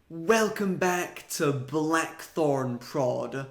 Welcome back to Blackthornprod.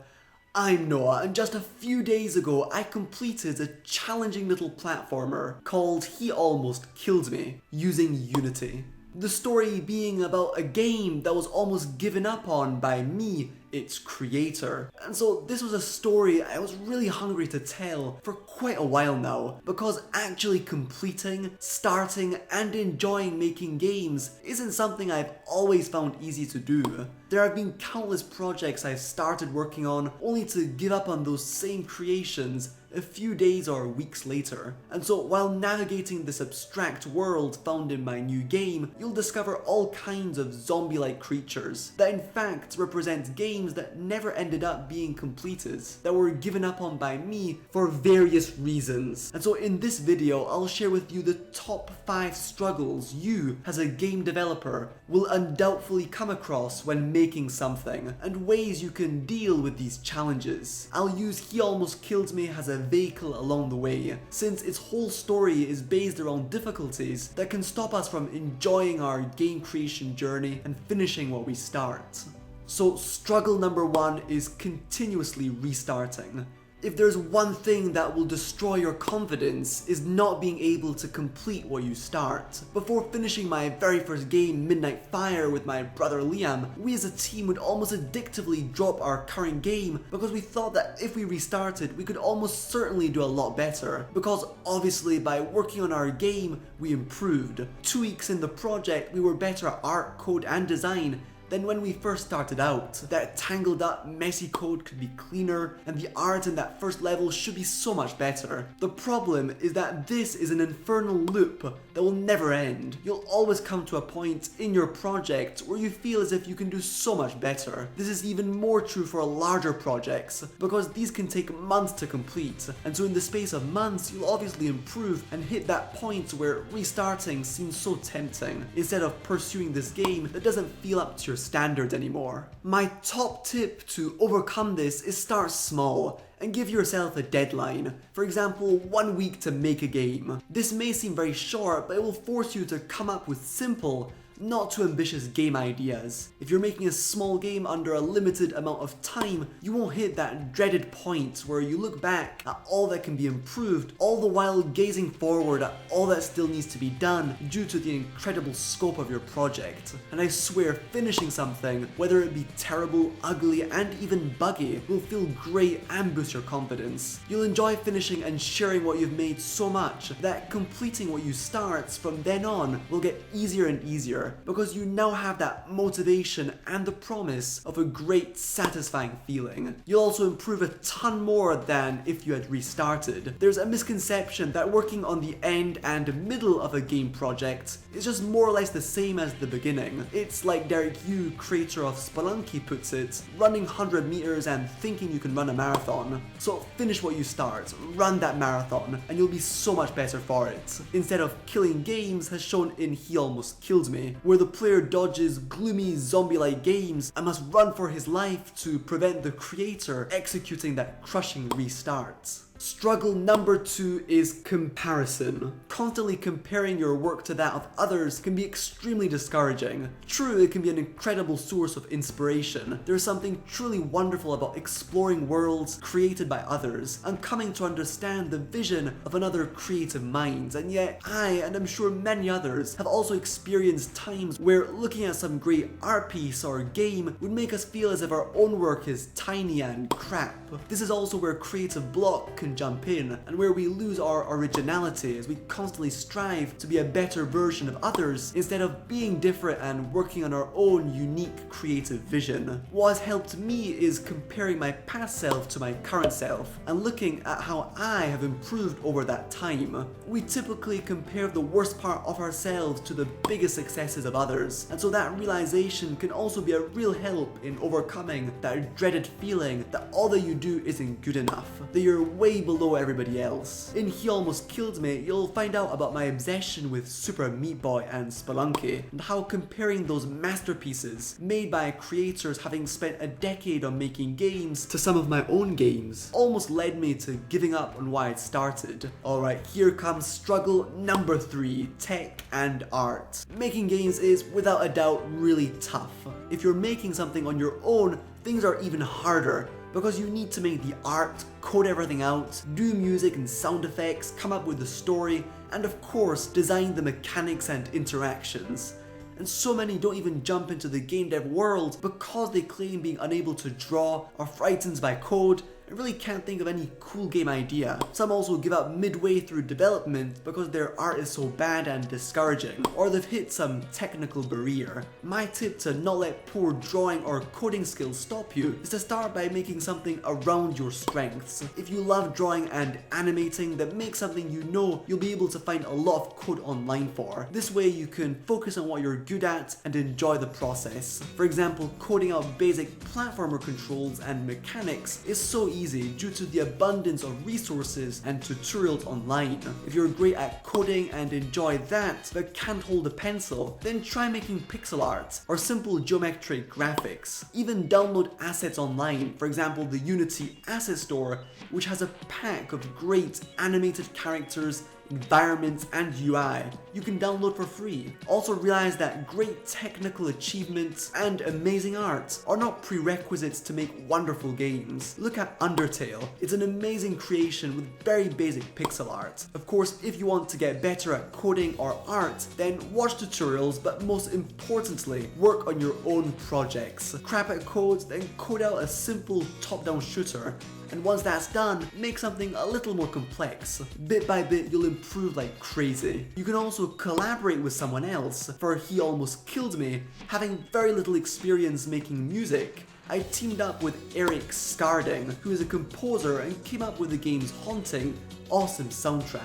I'm Noah, and just a few days ago I completed a challenging little platformer called He Almost Killed Me using Unity. The story being about a game that was almost given up on by me, its creator. And so this was a story I was really hungry to tell for quite a while now, because actually completing, starting, and enjoying making games isn't something I've always found easy to do. There have been countless projects I've started working on only to give up on those same creations a few days or weeks later. And so while navigating this abstract world found in my new game, you'll discover all kinds of zombie-like creatures that in fact represent games that never ended up being completed, that were given up on by me for various reasons. And so in this video, I'll share with you the top 5 struggles you, as a game developer, will undoubtedly come across when making something, and ways you can deal with these challenges. I'll use He Almost Killed Me as a vehicle along the way, since its whole story is based around difficulties that can stop us from enjoying our game creation journey and finishing what we start. So struggle number 1 is continuously restarting. If there's one thing that will destroy your confidence, is not being able to complete what you start. Before finishing my very first game, Midnight Fire, with my brother Liam, we as a team would almost addictively drop our current game because we thought that if we restarted, we could almost certainly do a lot better. Because obviously by working on our game, we improved. 2 weeks in the project, we were better at art, code, and design than when we first started out. That tangled up, messy code could be cleaner, and the art in that first level should be so much better. The problem is that this is an infernal loop that will never end. You'll always come to a point in your project where you feel as if you can do so much better. This is even more true for larger projects, because these can take months to complete, and so in the space of months, you'll obviously improve and hit that point where restarting seems so tempting, instead of pursuing this game that doesn't feel up to your standard anymore. My top tip to overcome this is start small and give yourself a deadline. For example, 1 week to make a game. This may seem very short, but it will force you to come up with simple, not too ambitious game ideas. If you're making a small game under a limited amount of time, you won't hit that dreaded point where you look back at all that can be improved, all the while gazing forward at all that still needs to be done due to the incredible scope of your project. And I swear, finishing something, whether it be terrible, ugly, and even buggy, will feel great and boost your confidence. You'll enjoy finishing and sharing what you've made so much that completing what you start from then on will get easier and easier, because you now have that motivation and the promise of a great, satisfying feeling. You'll also improve a ton more than if you had restarted. There's a misconception that working on the end and middle of a game project is just more or less the same as the beginning. It's like Derek Yu, creator of Spelunky, puts it, running 100 meters and thinking you can run a marathon. So finish what you start, run that marathon, and you'll be so much better for it. Instead of killing games, as shown in He Almost Killed Me, where the player dodges gloomy zombie-like games and must run for his life to prevent the creator executing that crushing restart. Struggle number 2 is comparison. Constantly comparing your work to that of others can be extremely discouraging. True, it can be an incredible source of inspiration. There is something truly wonderful about exploring worlds created by others and coming to understand the vision of another creative mind. And yet, I, and I'm sure many others, have also experienced times where looking at some great art piece or game would make us feel as if our own work is tiny and crap. This is also where creative block can jump in, and where we lose our originality as we constantly strive to be a better version of others instead of being different and working on our own unique creative vision. What has helped me is comparing my past self to my current self and looking at how I have improved over that time. We typically compare the worst part of ourselves to the biggest successes of others, and so that realization can also be a real help in overcoming that dreaded feeling that all that you do isn't good enough, that you're way way below everybody else. In He Almost Killed Me, you'll find out about my obsession with Super Meat Boy and Spelunky, and how comparing those masterpieces made by creators having spent a decade on making games to some of my own games almost led me to giving up on why it started. Alright, here comes struggle number 3, tech and art. Making games is without a doubt really tough. If you're making something on your own, things are even harder, because you need to make the art, code everything out, do music and sound effects, come up with the story, and of course design the mechanics and interactions. And so many don't even jump into the game dev world because they claim being unable to draw, are frightened by code, and really can't think of any cool game idea. Some also give up midway through development because their art is so bad and discouraging, or they've hit some technical barrier. My tip to not let poor drawing or coding skills stop you is to start by making something around your strengths. If you love drawing and animating, then make something you know you'll be able to find a lot of code online for. This way you can focus on what you're good at and enjoy the process. For example, coding out basic platformer controls and mechanics is so easy due to the abundance of resources and tutorials online. If you're great at coding and enjoy that but can't hold a pencil, then try making pixel art or simple geometric graphics. Even download assets online, for example the Unity Asset Store, which has a pack of great animated characters, environments, and UI you can download for free. Also realize that great technical achievements and amazing art are not prerequisites to make wonderful games. Look at Undertale. It's an amazing creation with very basic pixel art. Of course, if you want to get better at coding or art, then watch tutorials, but most importantly, work on your own projects. Crap at code, then code out a simple top-down shooter. And once that's done, make something a little more complex. Bit by bit, you'll improve like crazy. You can also collaborate with someone else. For He Almost Killed Me, having very little experience making music, I teamed up with Eric Skarding, who is a composer and came up with the game's haunting, awesome soundtrack.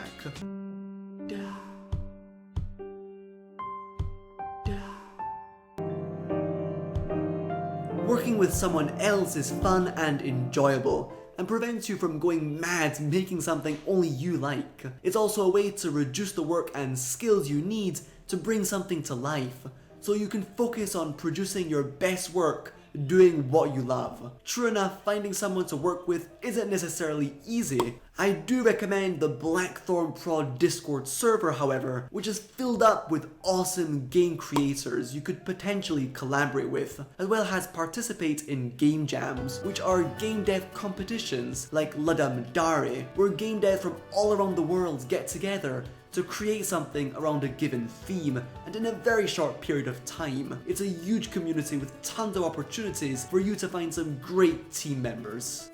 Working with someone else is fun and enjoyable, and prevents you from going mad making something only you like. It's also a way to reduce the work and skills you need to bring something to life, so you can focus on producing your best work, doing what you love. True enough, finding someone to work with isn't necessarily easy. I do recommend the Blackthornprod Discord server, however, which is filled up with awesome game creators you could potentially collaborate with, as well as participate in game jams, which are game dev competitions like Laziness, where game devs from all around the world get together to create something around a given theme, and in a very short period of time. It's a huge community with tons of opportunities for you to find some great team members.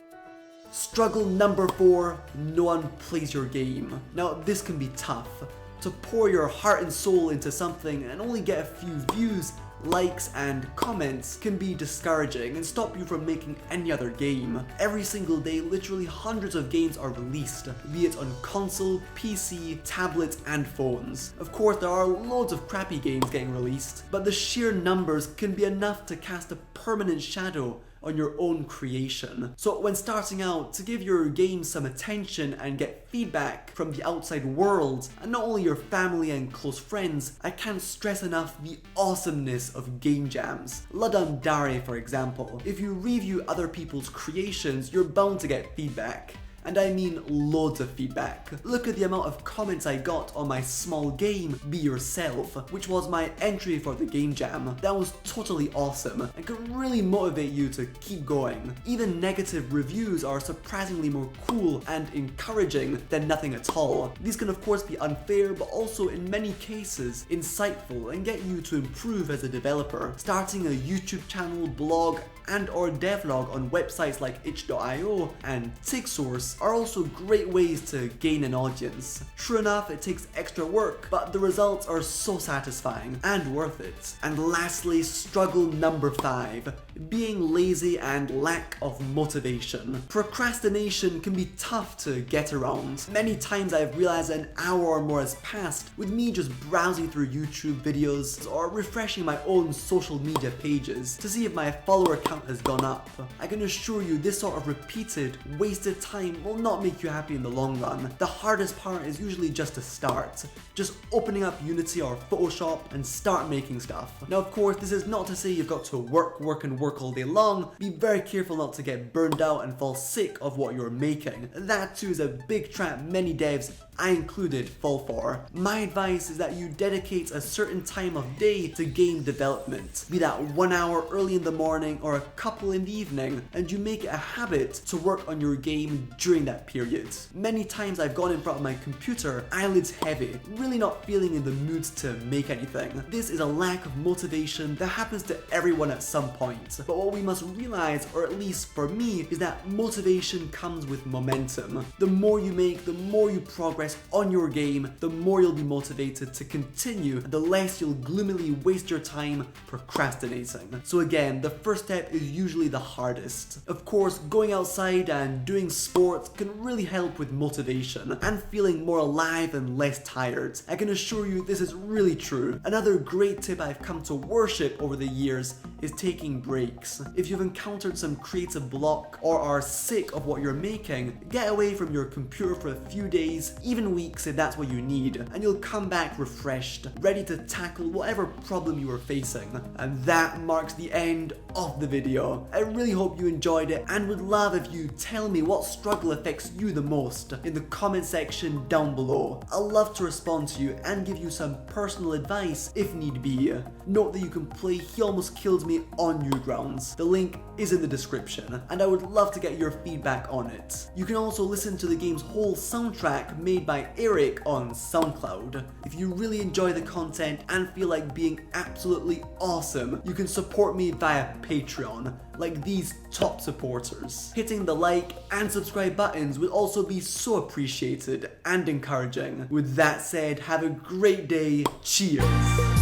Struggle number 4, no one plays your game. Now this can be tough. To pour your heart and soul into something and only get a few views, likes and comments can be discouraging and stop you from making any other game. Every single day, literally hundreds of games are released, be it on console, PC, tablets and phones. Of course, there are loads of crappy games getting released, but the sheer numbers can be enough to cast a permanent shadow on your own creation. So when starting out, to give your game some attention and get feedback from the outside world, and not only your family and close friends, I can't stress enough the awesomeness of game jams. Laziness, for example. If you review other people's creations, you're bound to get feedback. And I mean loads of feedback. Look at the amount of comments I got on my small game, Be Yourself, which was my entry for the game jam. That was totally awesome and can really motivate you to keep going. Even negative reviews are surprisingly more cool and encouraging than nothing at all. These can of course be unfair, but also in many cases insightful and get you to improve as a developer. Starting a YouTube channel, blog, and or devlog on websites like itch.io and TigSource are also great ways to gain an audience. True enough, it takes extra work, but the results are so satisfying and worth it. And lastly, struggle number 5, being lazy and lack of motivation. Procrastination can be tough to get around. Many times I've realized an hour or more has passed with me just browsing through YouTube videos or refreshing my own social media pages to see if my follower count has gone up. I can assure you this sort of repeated, wasted time will not make you happy in the long run. The hardest part is usually just to start. Just opening up Unity or Photoshop and start making stuff. Now of course, this is not to say you've got to work all day long. Be very careful not to get burned out and fall sick of what you're making. That too is a big trap many devs, I included, fall for. My advice is that you dedicate a certain time of day to game development, be that 1 hour early in the morning or a couple in the evening, and you make it a habit to work on your game during that period. Many times I've gone in front of my computer, eyelids heavy, really not feeling in the mood to make anything. This is a lack of motivation that happens to everyone at some point. But what we must realize, or at least for me, is that motivation comes with momentum. The more you make, the more you progress on your game, the more you'll be motivated to continue, and the less you'll gloomily waste your time procrastinating. So again, the first step is usually the hardest. Of course, going outside and doing sports can really help with motivation and feeling more alive and less tired. I can assure you this is really true. Another great tip I've come to worship over the years is taking breaks. If you've encountered some creative block or are sick of what you're making, get away from your computer for a few days, even weeks if that's what you need, and you'll come back refreshed, ready to tackle whatever problem you are facing. And that marks the end of the video. I really hope you enjoyed it and would love if you tell me what struggle affects you the most in the comment section down below. I'll love to respond to you and give you some personal advice if need be. Note that you can play He Almost Killed Me on Newgrounds. The link is in the description, and I would love to get your feedback on it. You can also listen to the game's whole soundtrack made by Eric on SoundCloud. If you really enjoy the content and feel like being absolutely awesome, you can support me via Patreon, like these top supporters. Hitting the like and subscribe buttons would also be so appreciated and encouraging. With that said, have a great day. Cheers!